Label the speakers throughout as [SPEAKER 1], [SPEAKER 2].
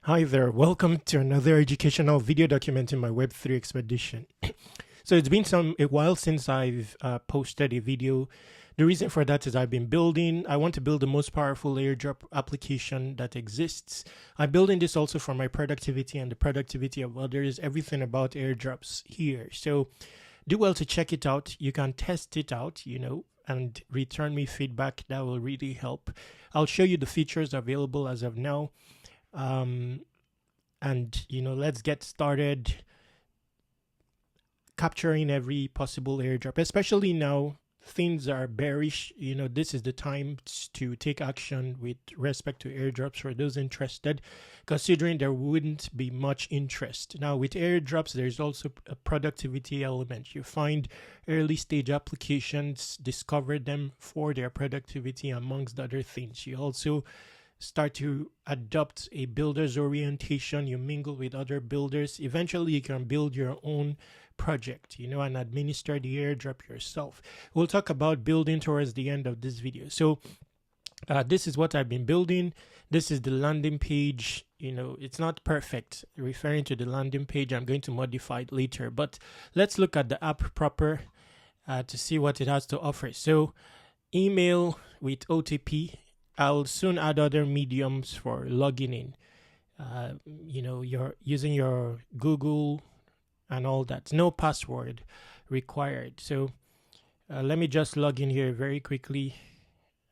[SPEAKER 1] Hi there, welcome to another educational video documenting my Web3 expedition. So it's been a while since I've posted a video. The reason for that is I want to build the most powerful airdrop application that exists. I'm building this also for my productivity and the productivity of others, everything about airdrops here. So do well to check it out. You can test it out, and return me feedback. That will really help. I'll show you the features available as of now. And let's get started capturing every possible airdrop, especially now things are bearish. This is the time to take action with respect to airdrops for those interested, considering there wouldn't be much interest. Now with airdrops, there's also a productivity element. You find early stage applications, discover them for their productivity amongst other things. You also start to adopt a builder's orientation. You mingle with other builders. Eventually you can build your own project, and administer the airdrop yourself. We'll talk about building towards the end of this video. So this is what I've been building. This is the landing page. It's not perfect, referring to the landing page. I'm going to modify it later, but let's look at the app proper to see what it has to offer. So email with OTP. I'll soon add other mediums for logging in. You're using your Google and all that. No password required. So let me just log in here very quickly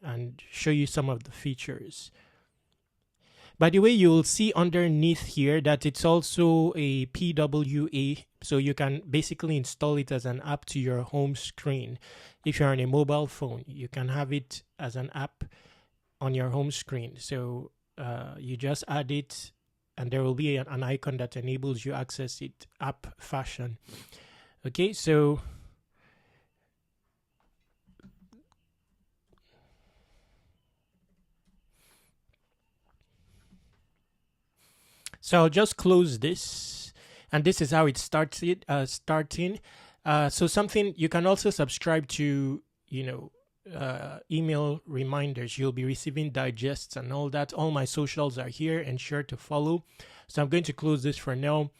[SPEAKER 1] and show you some of the features. By the way, you'll see underneath here that it's also a PWA, so you can basically install it as an app to your home screen. If you're on a mobile phone, you can have it as an app on your home screen. So you just add it and there will be an icon that enables you access it app fashion. Okay, so I'll just close this, and this is how it started starting. So something you can also subscribe to, email reminders. You'll be receiving digests and all that. All my socials are here, ensure to follow. So I'm going to close this for now.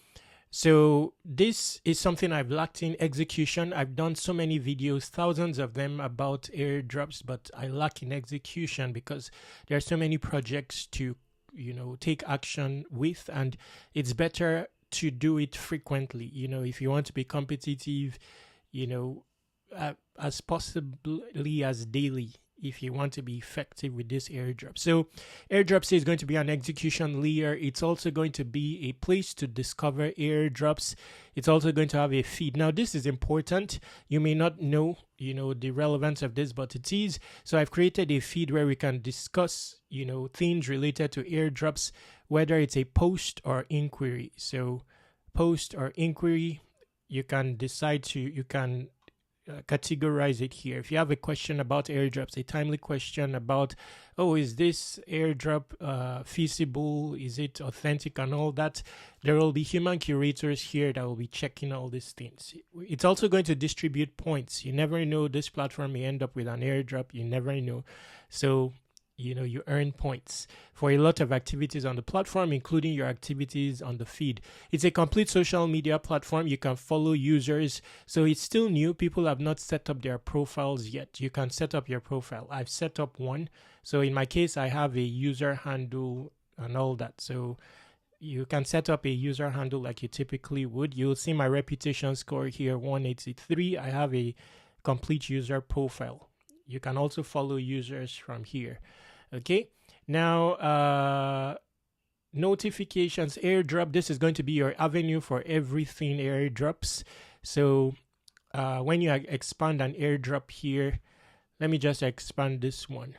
[SPEAKER 1] So this is something I've lacked in execution. I've done so many videos, thousands of them, about airdrops, but I lack in execution because there are so many projects to take action with, and it's better to do it frequently. If you want to be competitive, as possibly as daily, if you want to be effective with this airdrop. So Airdropsea is going to be an execution layer. It's also going to be a place to discover airdrops. It's also going to have a feed. Now this is important. You may not know the relevance of this, but it is. So I've created a feed where we can discuss things related to airdrops, whether it's a post or inquiry. So post or inquiry, you can decide to categorize it here. If you have a question about airdrops, a timely question about, is this airdrop feasible, is it authentic, and all that, there will be human curators here that will be checking all these things. It's also going to distribute points. You never know, this platform may end up with an airdrop. You never know. So you earn points for a lot of activities on the platform, including your activities on the feed. It's a complete social media platform. You can follow users. So it's still new. People have not set up their profiles yet. You can set up your profile. I've set up one. So in my case, I have a user handle and all that. So you can set up a user handle like you typically would. You'll see my reputation score here, 183. I have a complete user profile. You can also follow users from here. Okay, now notifications, airdrop. This is going to be your avenue for everything airdrops. So when you expand an airdrop here, let me just expand this one.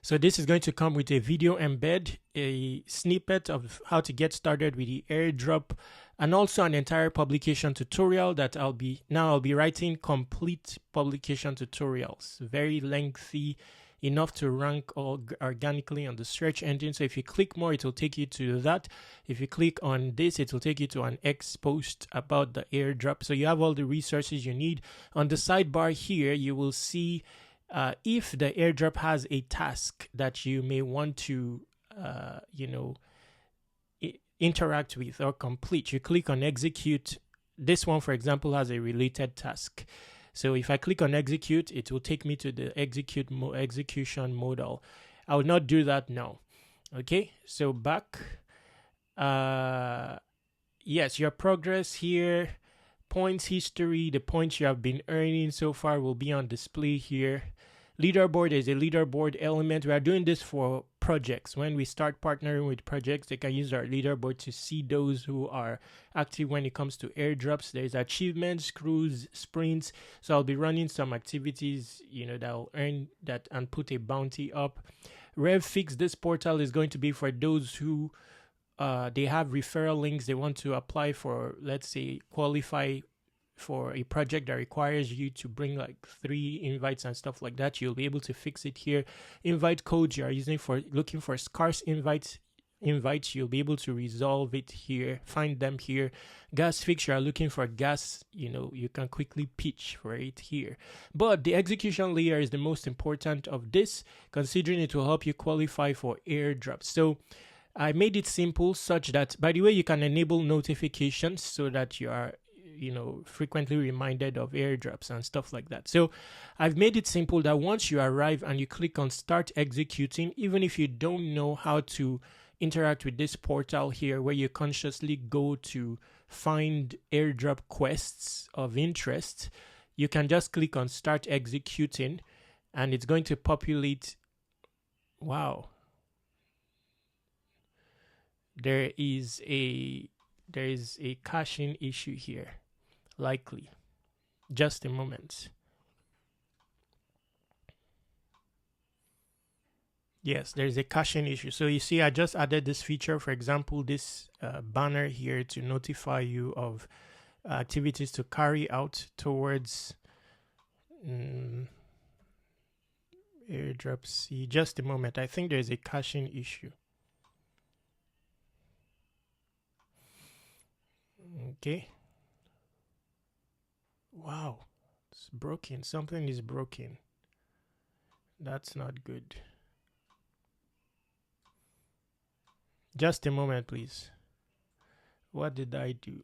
[SPEAKER 1] So this is going to come with a video embed, a snippet of how to get started with the airdrop, and also an entire publication tutorial that I'll be writing complete publication tutorials, very lengthy, enough to rank organically on the search engine. So if you click more, it will take you to that. If you click on this, it will take you to an X post about the airdrop. So you have all the resources you need. On the sidebar here, you will see if the airdrop has a task that you may want to interact with or complete, you click on execute. This one, for example, has a related task. So if I click on execute, it will take me to the execution modal. I will not do that now. Okay, so back. Yes, your progress here, points history, the points you have been earning so far will be on display here. Leaderboard is a leaderboard element. We are doing this for projects. When we start partnering with projects, they can use our leaderboard to see those who are active when it comes to airdrops. There's achievements, crews, sprints. So I'll be running some activities, that will earn that and put a bounty up. RevFix, this portal is going to be for those who they have referral links. They want to apply for, let's say, qualify for a project that requires you to bring like 3 invites and stuff like that. You'll be able to fix it here. Invite codes you are using for looking for scarce invites, you'll be able to resolve it here, find them here. Gas fix, you are looking for gas, you can quickly pitch for it here. But the execution layer is the most important of this, considering it will help you qualify for airdrops. So I made it simple such that, by the way, you can enable notifications so that you are frequently reminded of airdrops and stuff like that. So I've made it simple that once you arrive and you click on start executing, even if you don't know how to interact with this portal here, where you consciously go to find airdrop quests of interest, you can just click on start executing and it's going to populate. Wow. There is a caching issue here. Likely. Just a moment. Yes, there's a caching issue. So you see, I just added this feature, for example, this banner here to notify you of activities to carry out towards Airdropsea. Just a moment. I think there's a caching issue. Okay. Wow, it's broken. Something is broken. That's not good. Just a moment, please. What did I do?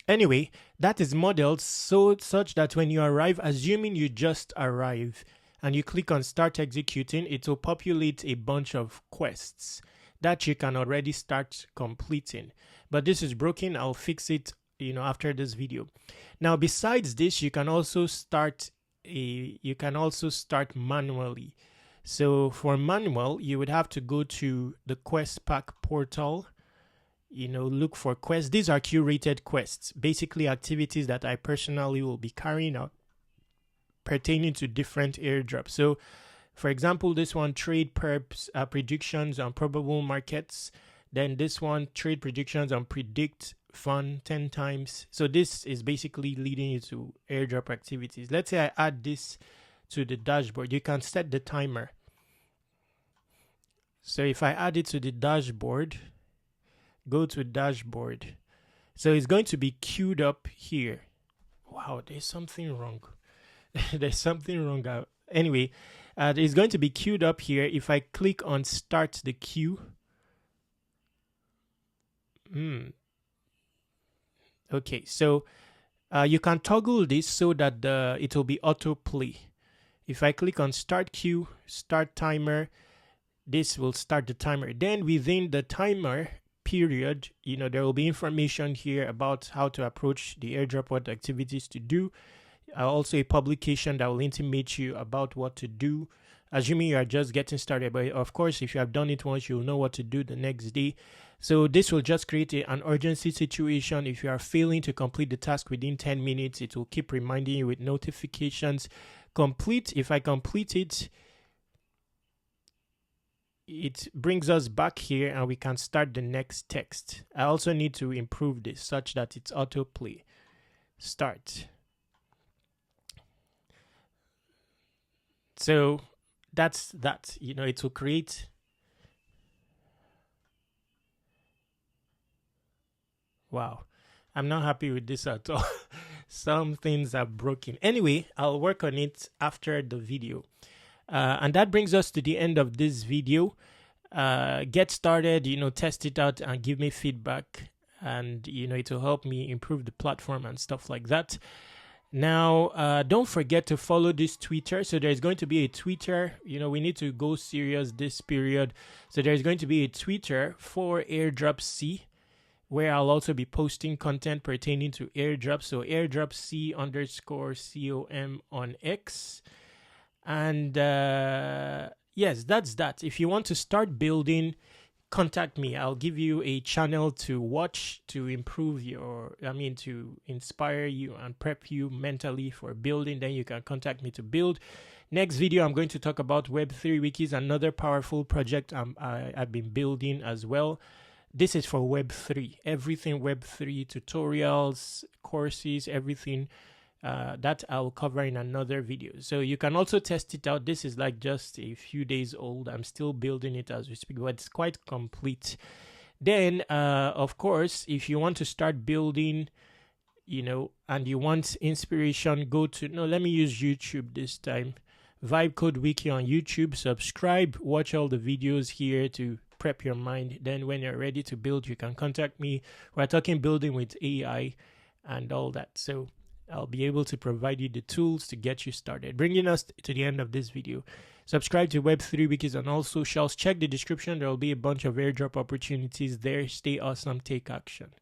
[SPEAKER 1] Anyway, that is modeled such that when you arrive, assuming you just arrive and you click on start executing, it will populate a bunch of quests that you can already start completing. But this is broken. I'll fix it, after this video. Now, besides this, you can also start manually. So for manual, you would have to go to the quest pack portal, look for quests. These are curated quests, basically activities that I personally will be carrying out pertaining to different airdrops. So for example, this one, trade perps predictions on probable markets. Then this one, trade predictions on predict fun 10 times. So this is basically leading you to airdrop activities. Let's say I add this to the dashboard. You can set the timer. So if I add it to the dashboard, go to dashboard. So it's going to be queued up here. Wow, there's something wrong. There's something wrong. Anyway, it's going to be queued up here. If I click on start the queue, okay, so you can toggle this so that it will be autoplay. If I click on start queue, start timer, this will start the timer. Then within the timer period, there will be information here about how to approach the airdrop, what activities to do. Also a publication that will intimate you about what to do, assuming you are just getting started. But of course, if you have done it once, you'll know what to do the next day. So this will just create an urgency situation. If you are failing to complete the task within 10 minutes, it will keep reminding you with notifications. Complete. If I complete it, it brings us back here and we can start the next text. I also need to improve this such that it's autoplay. Start. So that's that. It will create. Wow, I'm not happy with this at all. Some things are broken. Anyway, I'll work on it after the video. And that brings us to the end of this video. get started, test it out and give me feedback, and it will help me improve the platform and stuff like that. Now, don't forget to follow this Twitter. So there's going to be a Twitter. We need to go serious this period. So there's going to be a Twitter for Airdropsea, where I'll also be posting content pertaining to airdrops. So Airdropsea_com on X. And yes, that's that. If you want to start building, contact me. I'll give you a channel to watch to improve to inspire you and prep you mentally for building. Then you can contact me to build. Next video, I'm going to talk about Web3 Wikis, another powerful project I've been building as well. This is for Web3, everything Web3, tutorials, courses, everything that I'll cover in another video. So you can also test it out. This is like just a few days old. I'm still building it as we speak, but it's quite complete. Then, of course, if you want to start building, and you want inspiration, let me use YouTube this time. Vibe Code Wiki on YouTube. Subscribe, watch all the videos here to prep your mind. Then when you're ready to build, you can contact me. We're talking building with AI and all that. So I'll be able to provide you the tools to get you started. Bringing us to the end of this video. Subscribe to Web3 Wikis on all socials. Check the description. There will be a bunch of airdrop opportunities there. Stay awesome. Take action.